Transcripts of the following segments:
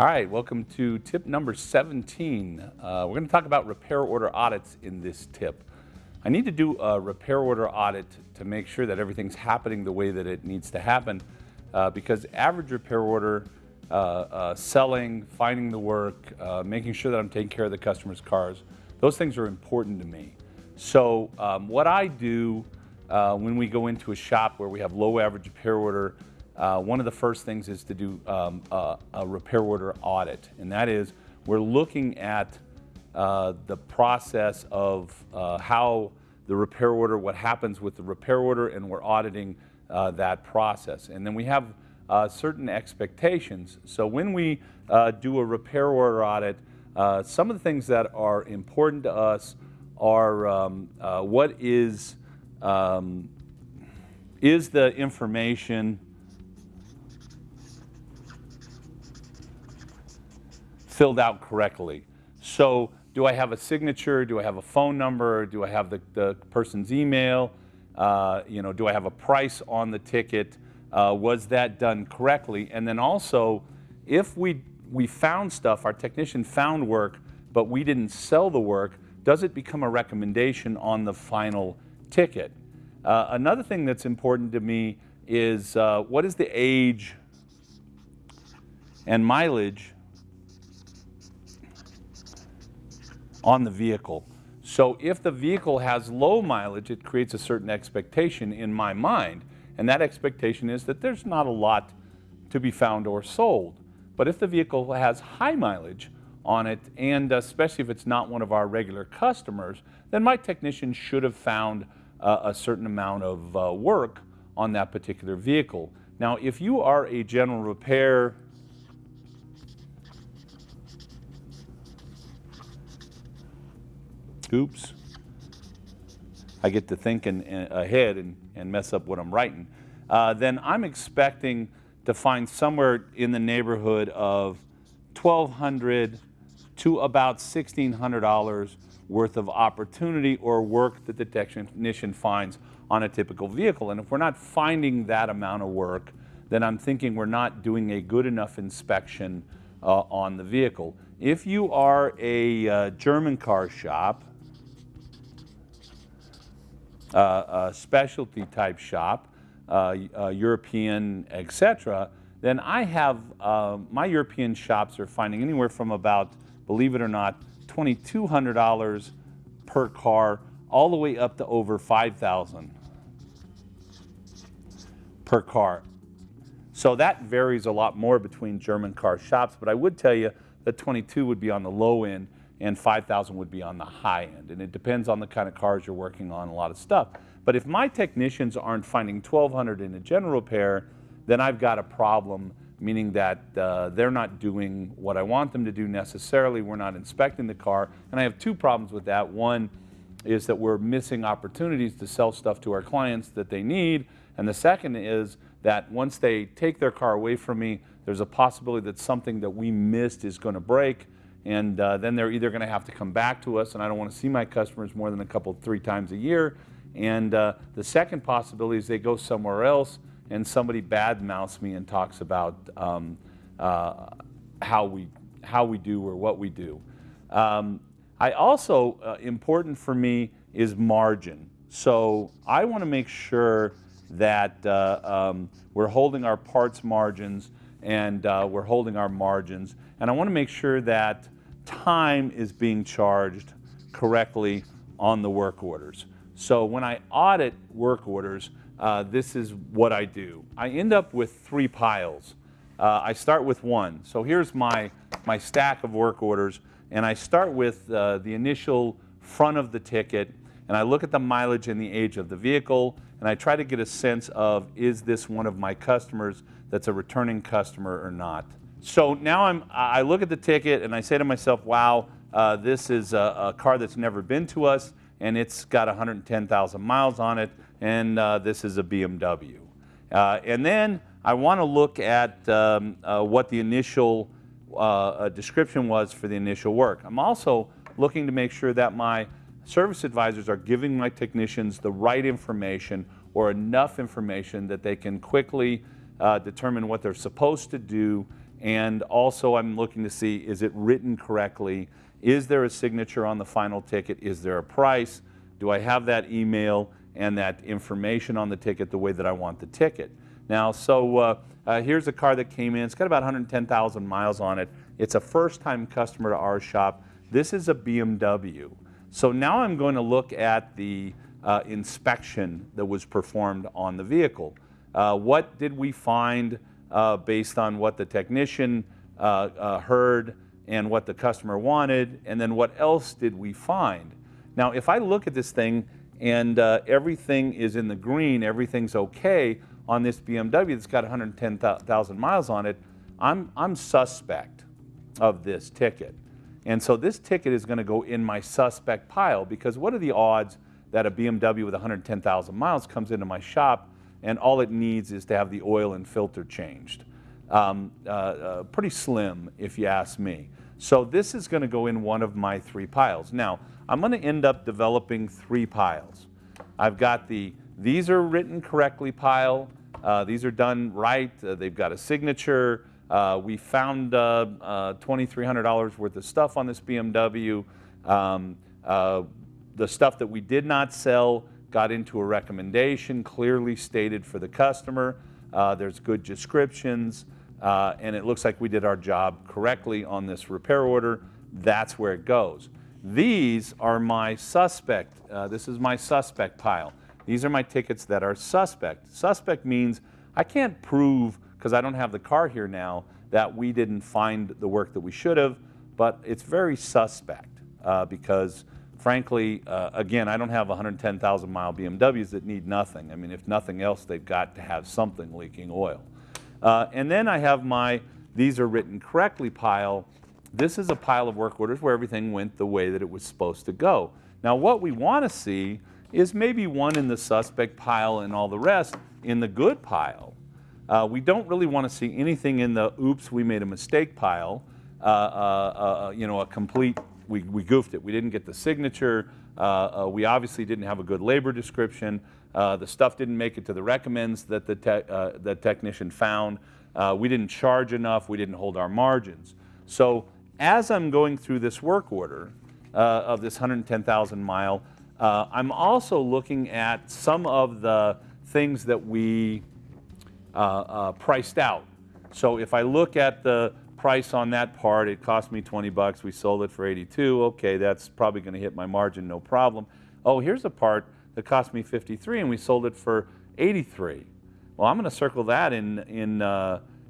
All right, welcome to tip number 17. We're going to talk about repair order audits in this tip. I need to do a repair order audit to make sure that everything's happening the way that it needs to happen because average repair order, selling, finding the work, making sure that I'm taking care of the customer's cars, those things are important to me. So what I do when we go into a shop where we have low average repair order, one of the first things is to do a repair order audit, and that is we're looking at the process of how the repair order, what happens with the repair order, and we're auditing that process. And then we have certain expectations. So when we do a repair order audit, some of the things that are important to us are what is the information filled out correctly. So do I have a signature? Do I have a phone number? Do I have the person's email? Do I have a price on the ticket? Was that done correctly? And then also, if we found stuff, our technician found work, but we didn't sell the work, does it become a recommendation on the final ticket? Another thing that's important to me is what is the age and mileage on the vehicle. So if the vehicle has low mileage, it creates a certain expectation in my mind, and that expectation is that there's not a lot to be found or sold. But if the vehicle has high mileage on it, and especially if it's not one of our regular customers, then my technician should have found a certain amount of work on that particular vehicle. Now, if you are a general repair oops, I get to thinking ahead and mess up what I'm writing, then I'm expecting to find somewhere in the neighborhood of $1,200 to about $1,600 worth of opportunity or work that the technician finds on a typical vehicle. And if we're not finding that amount of work, then I'm thinking we're not doing a good enough inspection on the vehicle. If you are a German car shop, a specialty type shop, European, etc., then I have, my European shops are finding anywhere from about, believe it or not, $2,200 per car, all the way up to over $5,000 per car. So that varies a lot more between German car shops, but I would tell you that 22 would be on the low end and 5,000 would be on the high end. And it depends on the kind of cars you're working on, a lot of stuff. But if my technicians aren't finding 1,200 in a general repair, then I've got a problem, meaning that they're not doing what I want them to do necessarily. We're not inspecting the car. And I have two problems with that. One is that we're missing opportunities to sell stuff to our clients that they need. And the second is that once they take their car away from me, there's a possibility that something that we missed is going to break. And then they're either going to have to come back to us, and I don't want to see my customers more than three times a year. And the second possibility is they go somewhere else and somebody badmouths me and talks about how we do or what we do. I also, important for me is margin. So I want to make sure that we're holding our parts margins and we're holding our margins. And I want to make sure that time is being charged correctly on the work orders. So when I audit work orders, this is what I do. I end up with three piles. I start with one. So here's my stack of work orders, and I start with the initial front of the ticket, and I look at the mileage and the age of the vehicle, and I try to get a sense of, is this one of my customers that's a returning customer or not? So now I look at the ticket and I say to myself, wow, this is a car that's never been to us, and it's got 110,000 miles on it, and this is a BMW. And then I want to look at what the initial description was for the initial work. I'm also looking to make sure that my service advisors are giving my technicians the right information or enough information that they can quickly determine what they're supposed to do and also I'm looking to see, is it written correctly? Is there a signature on the final ticket? Is there a price? Do I have that email and that information on the ticket the way that I want the ticket? Now, so here's a car that came in. It's got about 110,000 miles on it. It's a first-time customer to our shop. This is a BMW. So now I'm going to look at the inspection that was performed on the vehicle. What did we find based on what the technician heard and what the customer wanted, and then what else did we find? Now, if I look at this thing and everything is in the green, everything's okay on this BMW that's got 110,000 miles on it, I'm suspect of this ticket. And so this ticket is going to go in my suspect pile, because what are the odds that a BMW with 110,000 miles comes into my shop and all it needs is to have the oil and filter changed? Pretty slim, if you ask me. So this is going to go in one of my 3 piles. Now, I'm going to end up developing 3 piles. I've got the these are written correctly pile. These are done right. They've got a signature. We found $2,300 worth of stuff on this BMW. The stuff that we did not sell got into a recommendation, clearly stated for the customer. There's good descriptions, and it looks like we did our job correctly on this repair order. That's where it goes. These are my suspect. This is my suspect pile. These are my tickets that are suspect. Suspect means I can't prove, because I don't have the car here now, that we didn't find the work that we should have, but it's very suspect because, frankly, again, I don't have 110,000 mile BMWs that need nothing. I mean, if nothing else, they've got to have something leaking oil. And then I have my these are written correctly pile. This is a pile of work orders where everything went the way that it was supposed to go. Now, what we want to see is maybe one in the suspect pile and all the rest in the good pile. We don't really want to see anything in the oops, we made a mistake pile, you know, a complete, we goofed it. We didn't get the signature. We obviously didn't have a good labor description. The stuff didn't make it to the recommends that the technician found. We didn't charge enough. We didn't hold our margins. So as I'm going through this work order of this 110,000 mile, I'm also looking at some of the things that we priced out. So if I look at the price on that part, it cost me 20 bucks. We sold it for 82. Okay, that's probably going to hit my margin, no problem. Oh, here's a part that cost me 53 and we sold it for 83. Well, I'm going to circle that in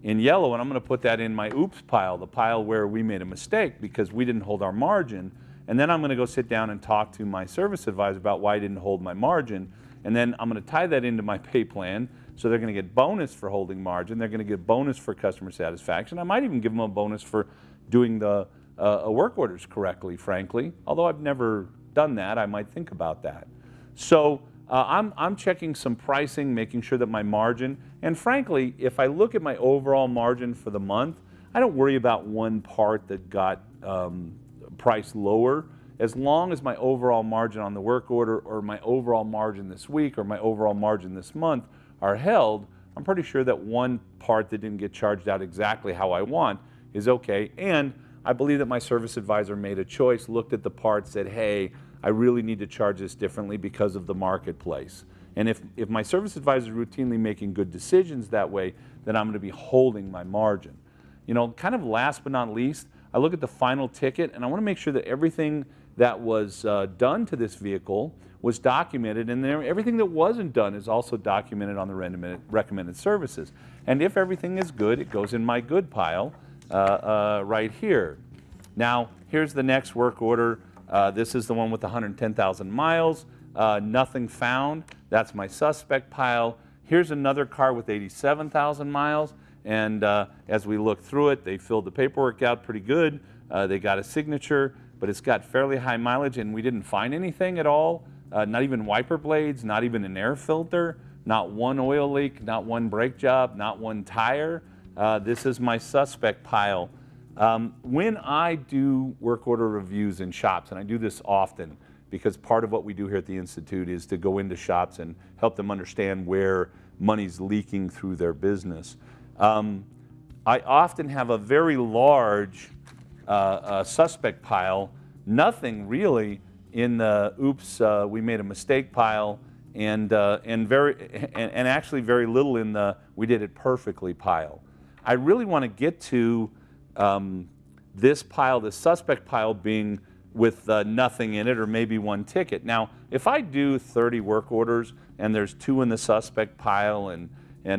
yellow, and I'm going to put that in my oops pile, the pile where we made a mistake because we didn't hold our margin. And then I'm going to go sit down and talk to my service advisor about why I didn't hold my margin. And then I'm going to tie that into my pay plan. So they're going to get bonus for holding margin. They're going to get bonus for customer satisfaction. I might even give them a bonus for doing the work orders correctly, frankly. Although I've never done that, I might think about that. So I'm checking some pricing, making sure that my margin, and frankly, if I look at my overall margin for the month, I don't worry about one part that got priced lower. As long as my overall margin on the work order or my overall margin this week or my overall margin this month are held, I'm pretty sure that one part that didn't get charged out exactly how I want is okay. And I believe that my service advisor made a choice, looked at the part, said, hey, I really need to charge this differently because of the marketplace. And if my service advisor is routinely making good decisions that way, then I'm going to be holding my margin. You know, kind of last but not least, I look at the final ticket and I want to make sure that everything that was done to this vehicle was documented, and then everything that wasn't done is also documented on the recommended services. And if everything is good, it goes in my good pile right here. Now, here's the next work order. This is the one with 110,000 miles. Nothing found. That's my suspect pile. Here's another car with 87,000 miles. And as we look through it, they filled the paperwork out pretty good. They got a signature, but it's got fairly high mileage, and we didn't find anything at all. Not even wiper blades, not even an air filter, not one oil leak, not one brake job, not one tire. This is my suspect pile. When I do work order reviews in shops, and I do this often because part of what we do here at the Institute is to go into shops and help them understand where money's leaking through their business. I often have a very large suspect pile, nothing really in the oops, we made a mistake pile, and actually very little in the we did it perfectly pile. I really want to get to this pile, the suspect pile, being with nothing in it or maybe one ticket. Now, if I do 30 work orders and there's 2 in the suspect pile and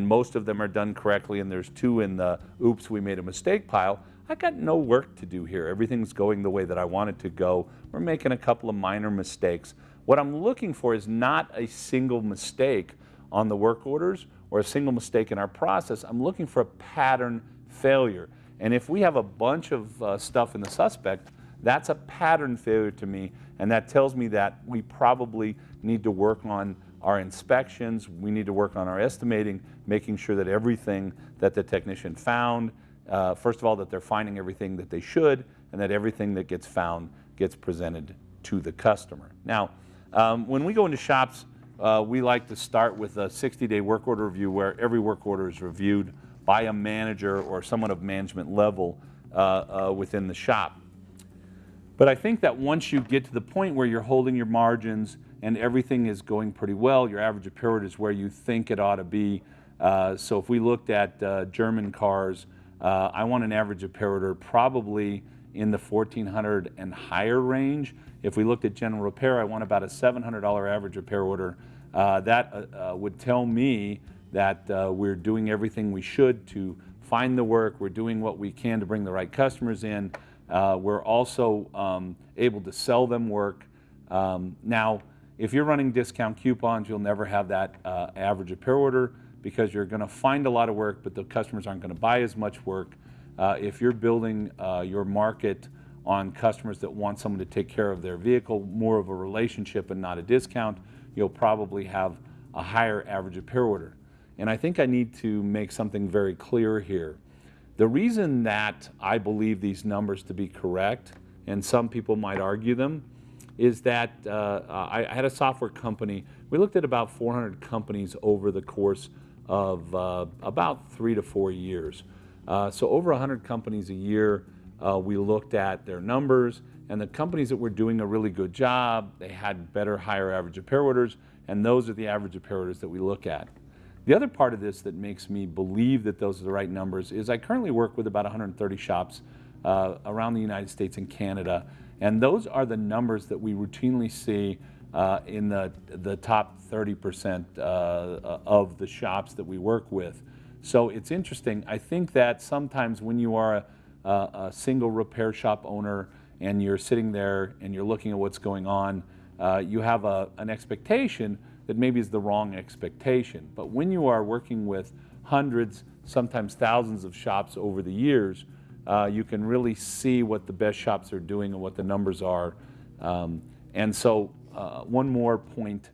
most of them are done correctly and there's 2 in the oops, we made a mistake pile, I got no work to do here. Everything's going the way that I want it to go. We're making a couple of minor mistakes. What I'm looking for is not a single mistake on the work orders or a single mistake in our process. I'm looking for a pattern failure. And if we have a bunch of stuff in the suspect, that's a pattern failure to me, and that tells me that we probably need to work on our inspections, we need to work on our estimating, making sure that everything that the technician found, first of all, that they're finding everything that they should, and that everything that gets found gets presented to the customer. Now, when we go into shops, we like to start with a 60-day work order review where every work order is reviewed by a manager or someone of management level within the shop. But I think that once you get to the point where you're holding your margins and everything is going pretty well, your average repair order is where you think it ought to be. So if we looked at German cars, I want an average repair order probably in the $1,400 and higher range. If we looked at general repair, I want about a $700 average repair order. That would tell me that we're doing everything we should to find the work, we're doing what we can to bring the right customers in, we're also able to sell them work. Now, if you're running discount coupons, you'll never have that average repair order because you're going to find a lot of work, but the customers aren't going to buy as much work. If you're building your market on customers that want someone to take care of their vehicle, more of a relationship and not a discount, you'll probably have a higher average repair order. And I think I need to make something very clear here. The reason that I believe these numbers to be correct, and some people might argue them, is that I had a software company. We looked at about 400 companies over the course of about 3 to 4 years. So over 100 companies a year, we looked at their numbers, and the companies that were doing a really good job, they had better, higher average repair orders, and those are the average repair orders that we look at. The other part of this that makes me believe that those are the right numbers is I currently work with about 130 shops around the United States and Canada, and those are the numbers that we routinely see in the top 30% of the shops that we work with. So it's interesting. I think that sometimes when you are a single repair shop owner and you're sitting there and you're looking at what's going on, you have an expectation that maybe is the wrong expectation. But when you are working with hundreds, sometimes thousands of shops over the years, you can really see what the best shops are doing and what the numbers are. And so one more point,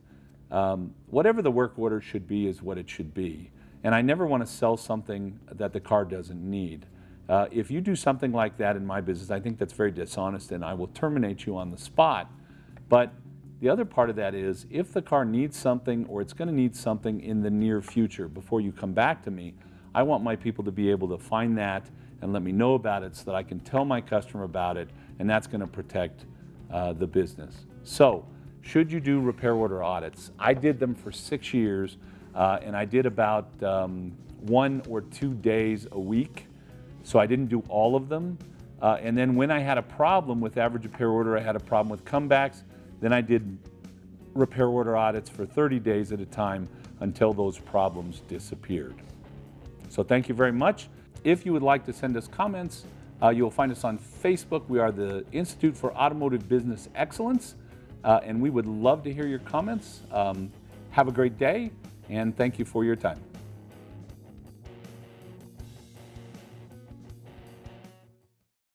whatever the work order should be is what it should be. And I never want to sell something that the car doesn't need. If you do something like that in my business, I think that's very dishonest and I will terminate you on the spot. But the other part of that is if the car needs something or it's going to need something in the near future before you come back to me, I want my people to be able to find that and let me know about it so that I can tell my customer about it, and that's going to protect the business. So, should you do repair order audits? I did them for 6 years, and I did about 1 or 2 days a week, so I didn't do all of them. And then when I had a problem with average repair order, I had a problem with comebacks, then I did repair order audits for 30 days at a time until those problems disappeared. So thank you very much. If you would like to send us comments, you'll find us on Facebook. We are the Institute for Automotive Business Excellence, and we would love to hear your comments. Have a great day, and thank you for your time.